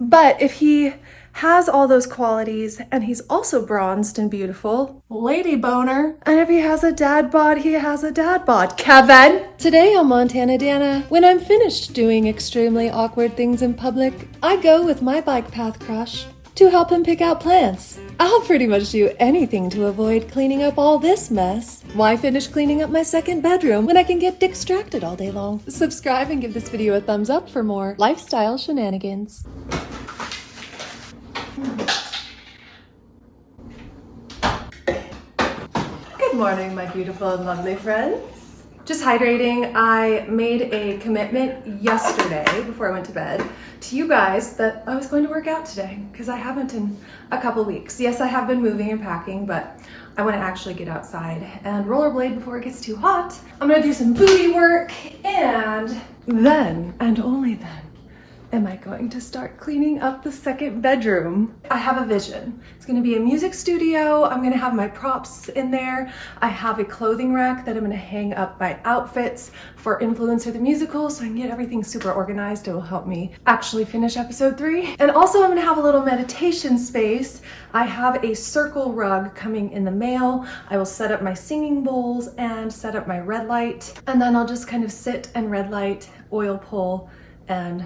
But if he has all those qualities and he's also bronzed and beautiful, lady boner. And if he has a dad bod, he has a dad bod. Kevin! Today on MontanaDanna, when I'm finished doing extremely awkward things in public, I go with my bike path crush to help him pick out plants. I'll pretty much do anything to avoid cleaning up all this mess. Why finish cleaning up my second bedroom when I can get distracted all day long? Subscribe and give this video a thumbs up for more lifestyle shenanigans. Good morning, my beautiful and lovely friends. Just hydrating. I made a commitment yesterday before I went to bed to you guys that I was going to work out today because I haven't in a couple weeks. Yes, I have been moving and packing, but I want to actually get outside and rollerblade before it gets too hot. I'm going to do some booty work, and then, and only then, am I going to start cleaning up the second bedroom. I have a vision. It's gonna be a music studio. I'm gonna have my props in there. I have a clothing rack that I'm gonna hang up my outfits for Influencer the Musical so I can get everything super organized. It will help me actually finish episode 3. And also I'm gonna have a little meditation space. I have a circle rug coming in the mail. I will set up my singing bowls and set up my red light. And then I'll just kind of sit and red light, oil pull, and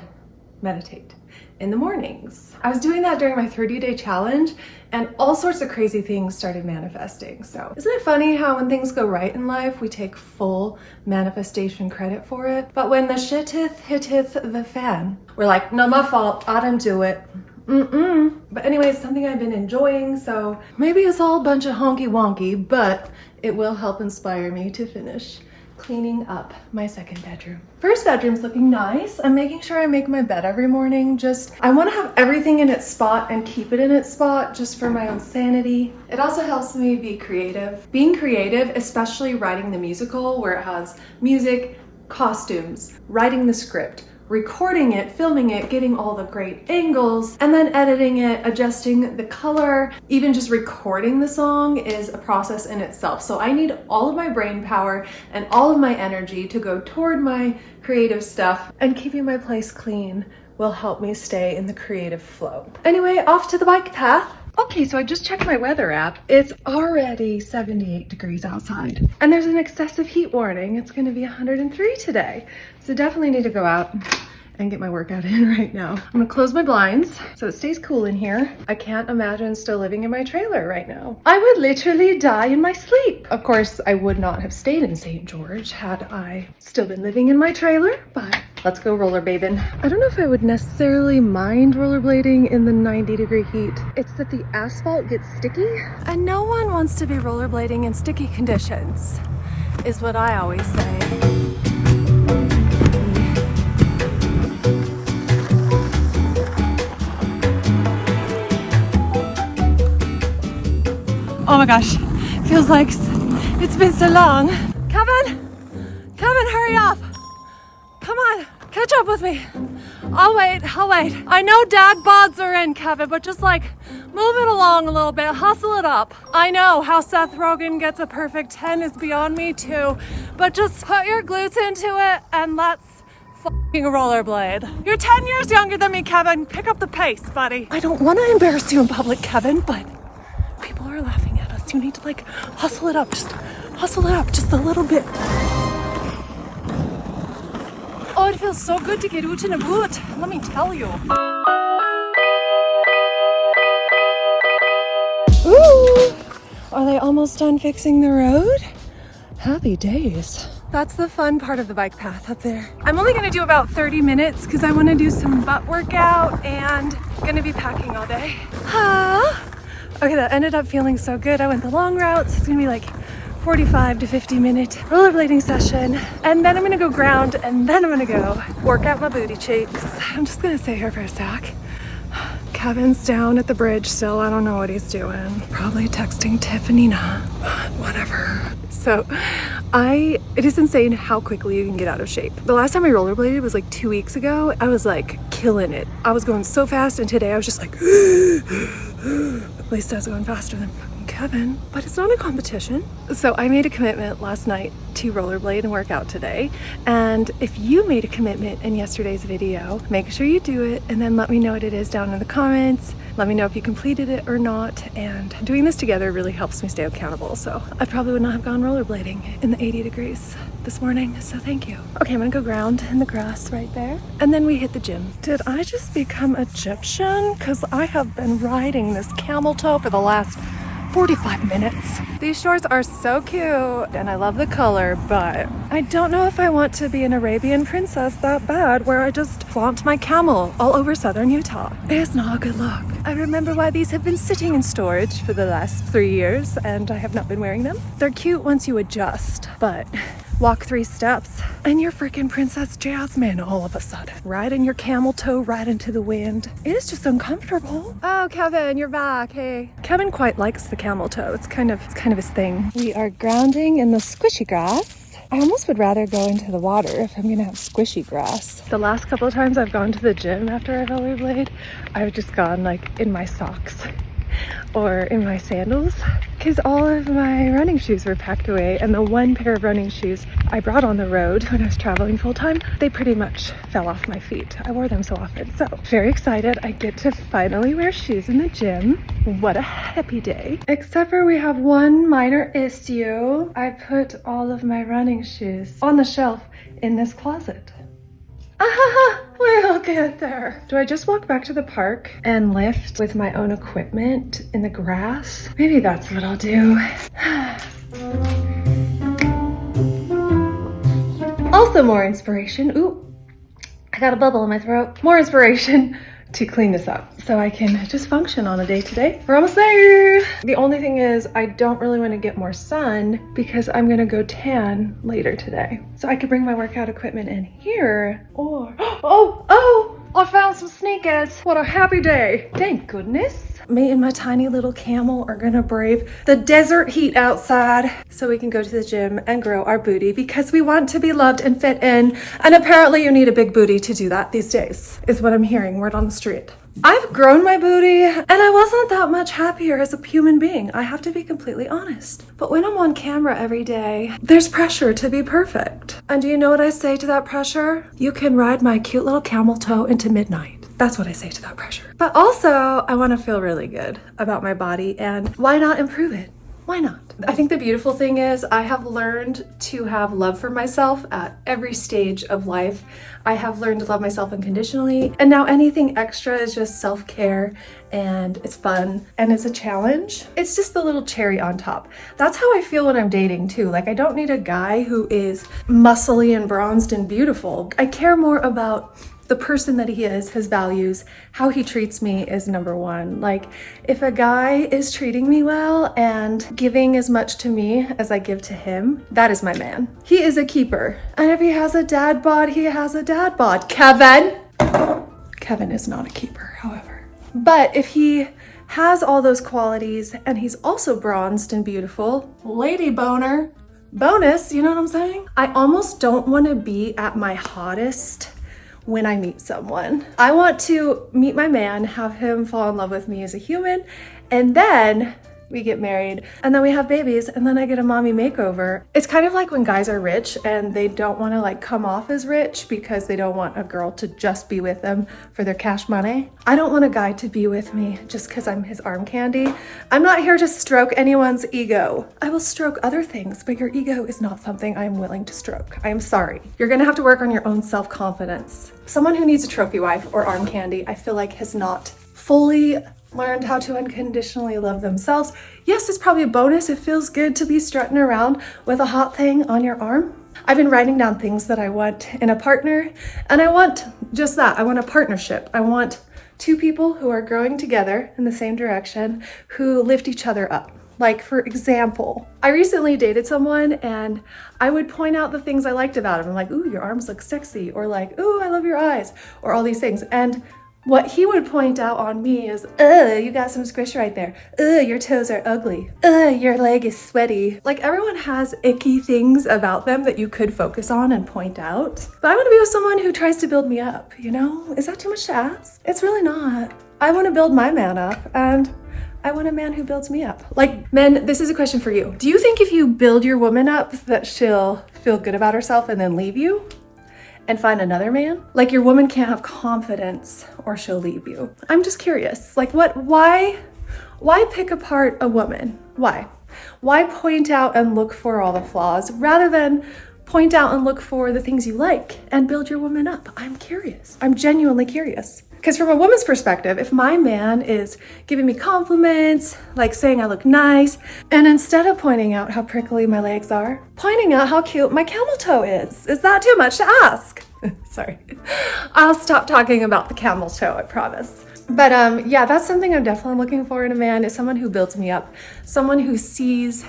meditate in the mornings. I was doing that during my 30-day challenge and all sorts of crazy things started manifesting. So isn't it funny how when things go right in life, we take full manifestation credit for it? But when the shit hitteth the fan, we're like, no, my fault, I didn't do it. But anyways, something I've been enjoying, so maybe it's all a bunch of honky wonky, but it will help inspire me to finish cleaning up my second bedroom. First bedroom's looking nice. I'm making sure I make my bed every morning. I want to have everything in its spot and keep it in its spot just for my own sanity. It also helps me be creative. Being creative, especially writing the musical where it has music, costumes, writing the script, recording it, filming it, getting all the great angles, and then editing it, adjusting the color, even just recording the song is a process in itself. So I need all of my brain power and all of my energy to go toward my creative stuff, and keeping my place clean will help me stay in the creative flow. Anyway, off to the bike path. Okay, so I just checked my weather app. It's already 78 degrees outside. And there's an excessive heat warning. It's gonna be 103 today. So definitely need to go out and get my workout in right now. I'm gonna close my blinds so it stays cool in here. I can't imagine still living in my trailer right now. I would literally die in my sleep. Of course, I would not have stayed in St. George had I still been living in my trailer, but let's go rollerblading. I don't know if I would necessarily mind rollerblading in the 90-degree heat. It's that the asphalt gets sticky, and no one wants to be rollerblading in sticky conditions, is what I always say. Oh my gosh, feels like it's been so long. Kevin, hurry up. Come on, catch up with me. I'll wait. I know dad bods are in, Kevin, but just like move it along a little bit, hustle it up. I know how Seth Rogen gets a perfect 10 is beyond me too, but just put your glutes into it and let's fucking rollerblade. You're 10 years younger than me, Kevin. Pick up the pace, buddy. I don't want to embarrass you in public, Kevin, but people are laughing at us. You need to like hustle it up, just a little bit. Oh, it feels so good to get out in a boot, let me tell you. Ooh, are they almost done fixing the road? Happy days. That's the fun part of the bike path up there. I'm only gonna do about 30 minutes because I wanna do some butt workout and gonna be packing all day. Okay, that ended up feeling so good. I went the long route, so it's gonna be like 45 to 50 minute rollerblading session. And then I'm gonna go ground, and then I'm gonna go work out my booty cheeks. I'm just gonna sit here for a sec. Kevin's down at the bridge still. I don't know what he's doing. Probably texting Tiffany now, but whatever. So it is insane how quickly you can get out of shape. The last time I rollerbladed was like 2 weeks ago. I was like killing it. I was going so fast, and today I was just like, at least I was going faster than fucking Kevin, but it's not a competition. So I made a commitment last night to rollerblade and work out today. And if you made a commitment in yesterday's video, make sure you do it and then let me know what it is down in the comments. Let me know if you completed it or not. And doing this together really helps me stay accountable. So I probably would not have gone rollerblading in the 80 degrees this morning. So thank you. Okay, I'm gonna go ground in the grass right there. And then we hit the gym. Did I just become Egyptian? Because I have been riding this camel toe for the last 45 minutes. These shorts are so cute and I love the color, but I don't know if I want to be an Arabian princess that bad where I just flaunt my camel all over southern Utah. It's not a good look. I remember why these have been sitting in storage for the last 3 years and I have not been wearing them. They're cute once you adjust, but walk 3 steps and you're freaking Princess Jasmine all of a sudden. Riding your camel toe right into the wind. It is just uncomfortable. Oh, Kevin, you're back. Hey. Kevin quite likes the camel toe. It's kind of his thing. We are grounding in the squishy grass. I almost would rather go into the water if I'm gonna have squishy grass. The last couple of times I've gone to the gym after I've rollerblade, I've just gone like in my socks or in my sandals because all of my running shoes were packed away, and the one pair of running shoes I brought on the road when I was traveling full time, they pretty much fell off my feet. I wore them so often. So very excited I get to finally wear shoes in the gym. What a happy day. Except for we have one minor issue. I put all of my running shoes on the shelf in this closet. We'll get there. Do I just walk back to the park and lift with my own equipment in the grass? Maybe that's what I'll do. Also more inspiration. Ooh, I got a bubble in my throat. More inspiration to clean this up so I can just function on a day to day. We're almost there. The only thing is I don't really want to get more sun because I'm gonna go tan later today. So I could bring my workout equipment in here or, oh, I found some sneakers. What a happy day. Thank goodness. Me and my tiny little camel are gonna brave the desert heat outside so we can go to the gym and grow our booty because we want to be loved and fit in. And apparently you need a big booty to do that these days, is what I'm hearing word on the street. I've grown my booty and I wasn't that much happier as a human being. I have to be completely honest. But when I'm on camera every day, there's pressure to be perfect. And do you know what I say to that pressure? You can ride my cute little camel toe into midnight. That's what I say to that pressure. But also, I want to feel really good about my body, and why not improve it? Why not? I think the beautiful thing is I have learned to have love for myself at every stage of life. I have learned to love myself unconditionally, and now anything extra is just self-care and it's fun and it's a challenge. It's just the little cherry on top. That's how I feel when I'm dating too. Like, I don't need a guy who is muscly and bronzed and beautiful. I care more about the person that he is, his values, how he treats me is number one. Like, if a guy is treating me well and giving as much to me as I give to him, that is my man. He is a keeper. And if he has a dad bod, he has a dad bod. Kevin is not a keeper, however. But if he has all those qualities and he's also bronzed and beautiful, lady boner, bonus, you know what I'm saying? I almost don't want to be at my hottest when I meet someone. I want to meet my man, have him fall in love with me as a human, and then we get married, and then we have babies, and then I get a mommy makeover. It's kind of like when guys are rich and they don't want to like come off as rich because they don't want a girl to just be with them for their cash money. I don't want a guy to be with me just because I'm his arm candy. I'm not here to stroke anyone's ego. I will stroke other things, but your ego is not something I'm willing to stroke. I am sorry. You're gonna have to work on your own self-confidence. Someone who needs a trophy wife or arm candy, I feel like has not fully learned how to unconditionally love themselves. Yes, it's probably a bonus. It feels good to be strutting around with a hot thing on your arm. I've been writing down things that I want in a partner, and I want just that. I want a partnership. I want 2 people who are growing together in the same direction, who lift each other up. Like, for example, I recently dated someone and I would point out the things I liked about him. I'm like, ooh, your arms look sexy, or like, ooh, I love your eyes, or all these things. And what he would point out on me is, you got some squish right there. Your toes are ugly. Your leg is sweaty. Like, everyone has icky things about them that you could focus on and point out. But I want to be with someone who tries to build me up, you know? Is that too much to ask? It's really not. I want to build my man up, and I want a man who builds me up. Like, men, this is a question for you. Do you think if you build your woman up that she'll feel good about herself and then leave you and find another man? Like, your woman can't have confidence or she'll leave you. I'm just curious. Like, why pick apart a woman? Why? Why point out and look for all the flaws rather than point out and look for the things you like and build your woman up? I'm curious. I'm genuinely curious. Because from a woman's perspective, if my man is giving me compliments, like saying I look nice, and instead of pointing out how prickly my legs are, pointing out how cute my camel toe is that too much to ask? Sorry. I'll stop talking about the camel toe, I promise. But yeah, that's something I'm definitely looking for in a man, is someone who builds me up, someone who sees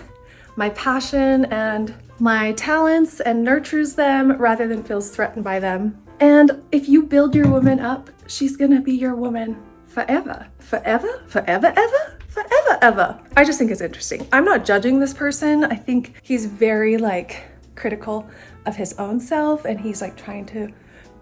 my passion and my talents and nurtures them rather than feels threatened by them. And if you build your woman up, she's gonna be your woman forever. Forever? Forever, ever? Forever, ever. I just think it's interesting. I'm not judging this person. I think he's very like critical of his own self, and he's like trying to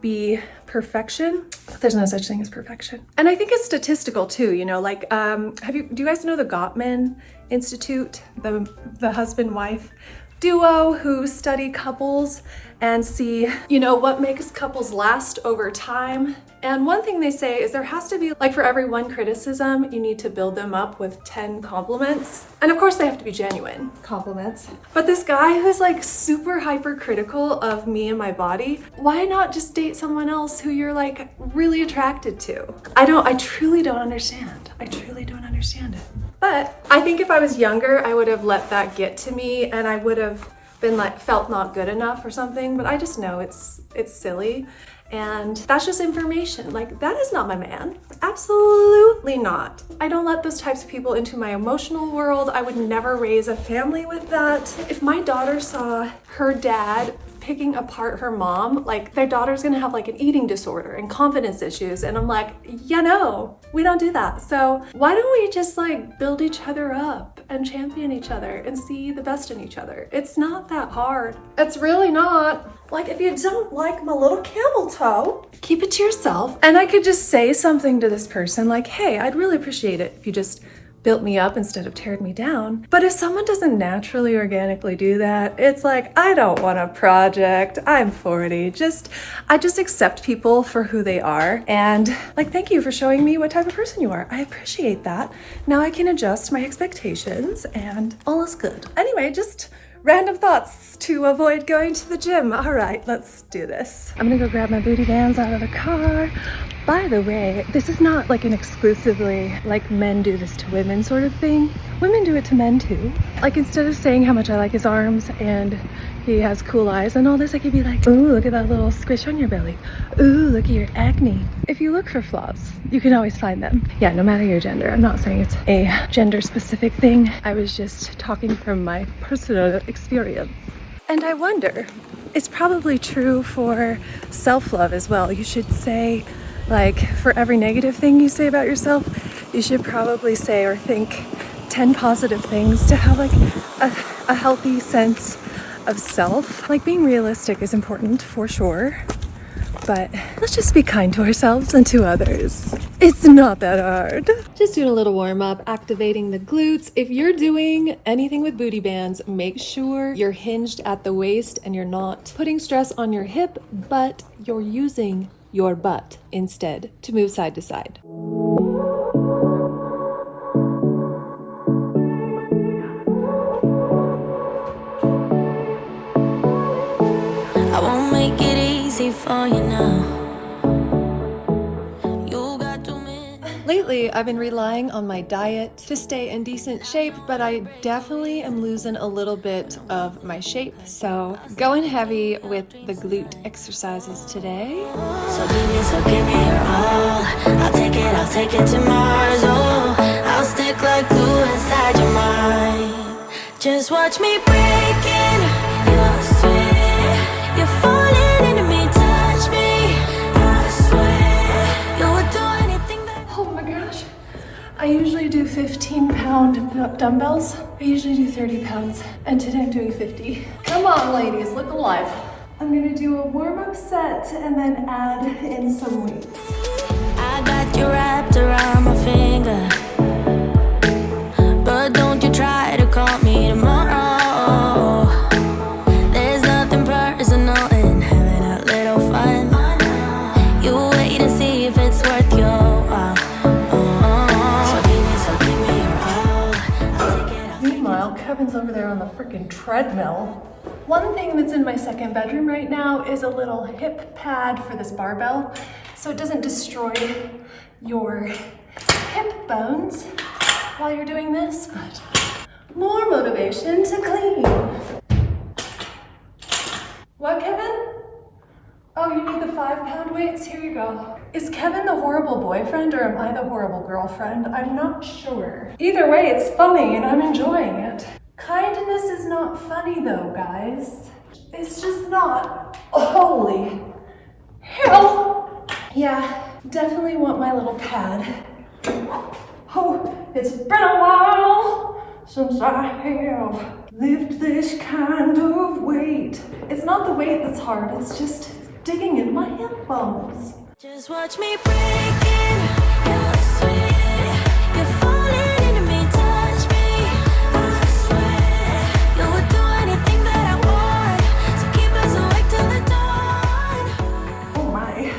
be perfection. There's no such thing as perfection. And I think it's statistical too, you know, like, do you guys know the Gottman Institute, the husband-wife duo who study couples and see, you know, what makes couples last over time? And one thing they say is there has to be, like, for every one criticism, you need to build them up with 10 compliments. And of course they have to be genuine compliments. But this guy who's like super hypercritical of me and my body, why not just date someone else who you're like really attracted to? I truly don't understand. I truly don't understand it. But I think if I was younger, I would have let that get to me and I would have been like, felt not good enough or something. But I just know it's silly. And that's just information. Like, that is not my man. Absolutely not. I don't let those types of people into my emotional world. I would never raise a family with that. If my daughter saw her dad picking apart her mom, like, their daughter's gonna have like an eating disorder and confidence issues. And I'm like, yeah, no, we don't do that. So why don't we just like build each other up and champion each other and see the best in each other? It's not that hard. It's really not. Like, if you don't like my little camel toe, keep it to yourself. And I could just say something to this person like, hey, I'd really appreciate it if you just built me up instead of teared me down. But if someone doesn't naturally, organically do that, it's like, I don't want a project. I'm 40. I just accept people for who they are. And like, thank you for showing me what type of person you are. I appreciate that. Now I can adjust my expectations and all is good. Anyway, just random thoughts to avoid going to the gym. All right, let's do this. I'm gonna go grab my booty bands out of the car. By the way, this is not like an exclusively like men do this to women sort of thing. Women do it to men too. Like, instead of saying how much I like his arms and he has cool eyes and all this, I could be like, ooh, look at that little squish on your belly. Ooh, look at your acne. If you look for flaws, you can always find them. Yeah, no matter your gender. I'm not saying it's a gender specific thing. I was just talking from my personal experience. And I wonder, it's probably true for self-love as well. You should say, like, for every negative thing you say about yourself, you should probably say or think 10 positive things to have like a healthy sense of self. Like, being realistic is important for sure, but let's just be kind to ourselves and to others. It's not that hard. Just doing a little warm up, activating the glutes. If you're doing anything with booty bands, make sure you're hinged at the waist and you're not putting stress on your hip, but you're using your butt instead to move side to side. I won't make it easy for you now. Lately, I've been relying on my diet to stay in decent shape, but I definitely am losing a little bit of my shape. So going heavy with the glute exercises today. So give me your all. I'll take it to Mars. Oh, I'll stick like glue inside your mind. Just watch me breaking. You'll swear you're falling into me. Touch me. I swear you would do anything that. Oh my gosh. I usually do 15-pound dumbbells. I usually do 30 pounds, and today I'm doing 50. Come on, ladies, look alive. I'm gonna do a warm-up set and then add in some weights. I got you wrapped around my finger. there on the freaking treadmill. One thing that's in my second bedroom right now is a little hip pad for this barbell so it doesn't destroy your hip bones while you're doing this, but more motivation to clean. What, Kevin? Oh, you need the 5-pound weights? Here you go. Is Kevin the horrible boyfriend or am I the horrible girlfriend? I'm not sure. Either way, it's funny and I'm enjoying it. Kindness is not funny though, guys. It's just not. Holy hell. Yeah, definitely want my little pad. Oh, it's been a while since I have lifted this kind of weight. It's not the weight that's hard, it's just digging in my hip bones. Just watch me breaking. You're sweet. You're falling into me, touch me. I swear you would do anything that I want to keep us awake till the dawn. Oh my.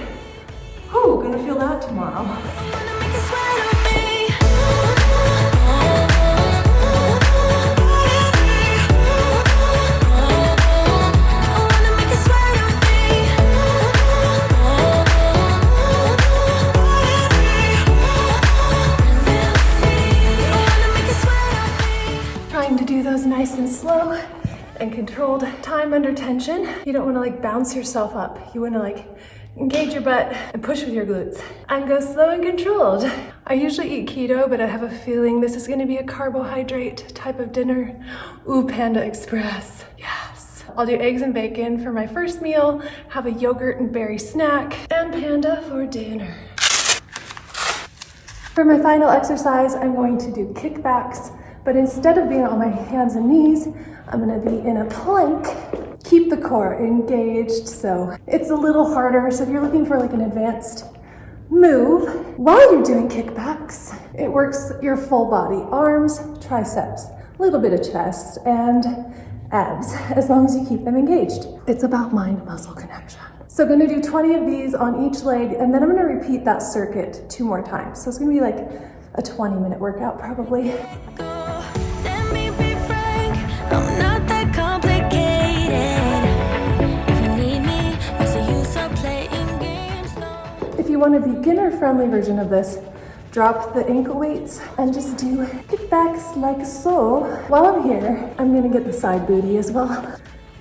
Whew, gonna feel that tomorrow. I wanna make you sweat on me. I wanna make you sweat on me. Trying to do those nice and slow and controlled time under tension. You don't want to like bounce yourself up. You want to like engage your butt and push with your glutes and go slow and controlled. I usually eat keto, but I have a feeling this is going to be a carbohydrate type of dinner. Ooh, Panda Express. Yes. I'll do eggs and bacon for my first meal, have a yogurt and berry snack, and Panda for dinner. For my final exercise, I'm going to do kickbacks. But instead of being on my hands and knees, I'm gonna be in a plank. Keep the core engaged, so it's a little harder. So if you're looking for like an advanced move, while you're doing kickbacks, it works your full body, arms, triceps, a little bit of chest, and abs, as long as you keep them engaged. It's about mind-muscle connection. So I'm gonna do 20 of these on each leg, and then I'm gonna repeat that circuit 2 more times. So it's gonna be like a 20-minute workout probably. Let me be frank, I'm not that complicated. If you need me, what's the use of playing games? No. If you want a beginner-friendly version of this, drop the ankle weights and just do kickbacks like so. While I'm here, I'm gonna get the side booty as well.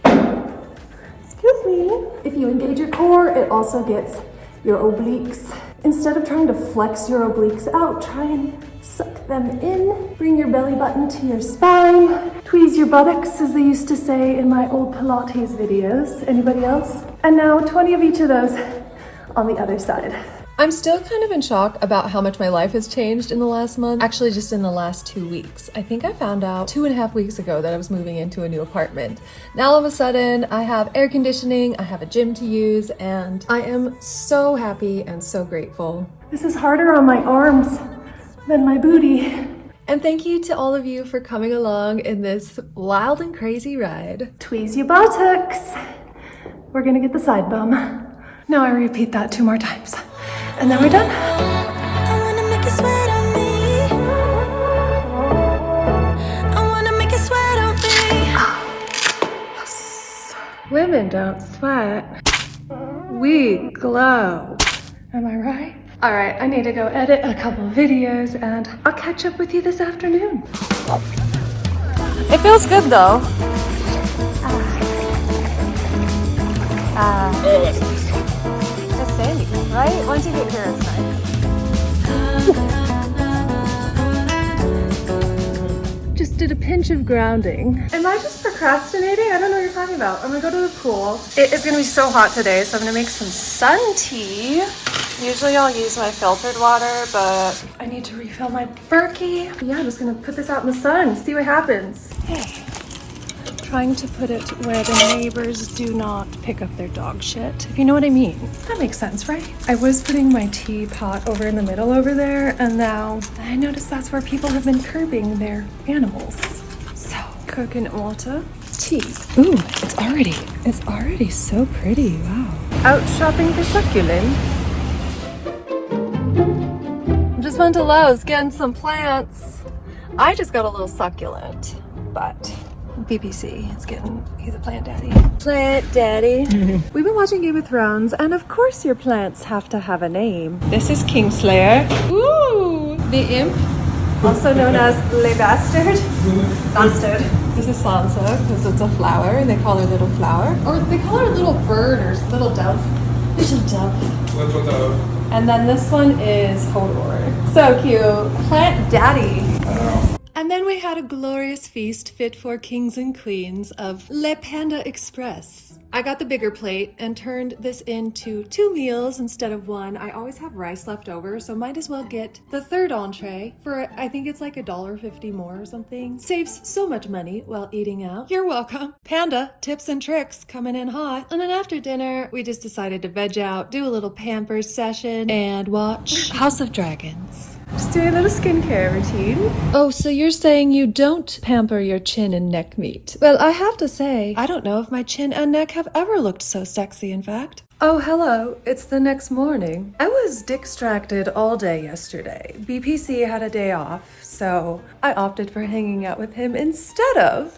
Excuse me. If you engage your core, it also gets your obliques. Instead of trying to flex your obliques out, try and suck them in. Bring your belly button to your spine. Tweeze your buttocks, as they used to say in my old Pilates videos. Anybody else? And now 20 of each of those on the other side. I'm still kind of in shock about how much my life has changed in the last month. Actually, just in the last 2 weeks. I think I found out 2.5 weeks ago that I was moving into a new apartment. Now all of a sudden, I have air conditioning, I have a gym to use, and I am so happy and so grateful. This is harder on my arms than my booty. And thank you to all of you for coming along in this wild and crazy ride. Tweeze your buttocks. We're gonna get the side bum. Now I repeat that 2 more times. And then we're done. I wanna make you sweat on me. I wanna make you sweat on me. Yes. Women don't sweat. We glow. Am I right? All right, I need to go edit a couple of videos and I'll catch up with you this afternoon. It feels good though. It's sandy, right? Once you get here, it's nice. Just did a pinch of grounding. Am I just procrastinating? I don't know what you're talking about. I'm gonna go to the pool. It is gonna be so hot today, so I'm gonna make some sun tea. Usually I'll use my filtered water, but I need to refill my Berkey. Yeah, I'm just gonna put this out in the sun, see what happens. Hey. Trying to put it where the neighbors do not pick up their dog shit, if you know what I mean. That makes sense, right? I was putting my teapot over in the middle over there, and now I noticed that's where people have been curbing their animals. So, coconut water, tea. Ooh, it's already so pretty, wow. Out shopping for succulents. Just went to Lowe's getting some plants. I just got a little succulent, but BPC, he's a plant daddy. Plant daddy. We've been watching Game of Thrones, and of course your plants have to have a name. This is Kingslayer. Ooh, the imp, also known as Le Bastard. Bastard. This is Sansa, because it's a flower, and they call her little flower. Or they call her little bird, or little dove. Little dove. Little dove. And then this one is Hodor. So cute. Plant daddy. And then we had a glorious feast fit for kings and queens of Le Panda Express. I got the bigger plate and turned this into 2 meals instead of 1. I always have rice left over, so might as well get the third entree for, I think it's like $1.50 more or something. Saves so much money while eating out. You're welcome. Panda tips and tricks coming in hot. And then after dinner, we just decided to veg out, do a little Pampers session, and watch House of Dragons. Just doing a little skincare routine. Oh, so you're saying you don't pamper your chin and neck meat? Well, I have to say, I don't know if my chin and neck have ever looked so sexy, in fact. Oh, hello. It's the next morning. I was distracted all day yesterday. BPC had a day off, so I opted for hanging out with him instead of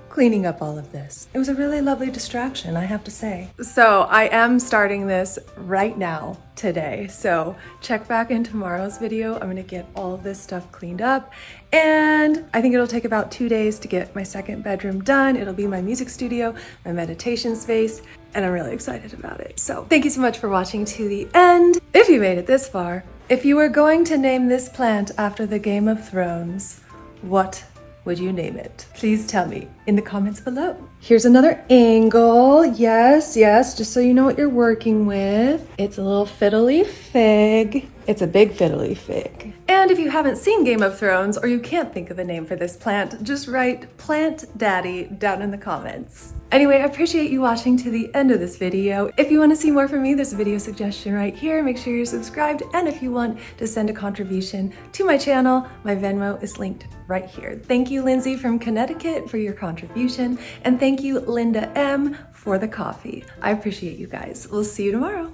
cleaning up all of this. It was a really lovely distraction, I have to say. So I am starting this right now, today. So check back in tomorrow's video. I'm gonna get all of this stuff cleaned up. And I think it'll take about 2 days to get my second bedroom done. It'll be my music studio, my meditation space, and I'm really excited about it. So thank you so much for watching to the end. If you made it this far, if you were going to name this plant after the Game of Thrones, what would you name it? Please tell me in the comments below. Here's another angle. Yes, just so you know what you're working with. It's a little fiddly fig. It's a big fiddly fig. And if you haven't seen Game of Thrones or you can't think of a name for this plant, just write Plant Daddy down in the comments. Anyway, I appreciate you watching to the end of this video. If you want to see more from me, there's a video suggestion right here. Make sure you're subscribed. And if you want to send a contribution to my channel, my Venmo is linked right here. Thank you, Lindsay from Connecticut, for your contribution. And thank you, Linda M, for the coffee. I appreciate you guys. We'll see you tomorrow.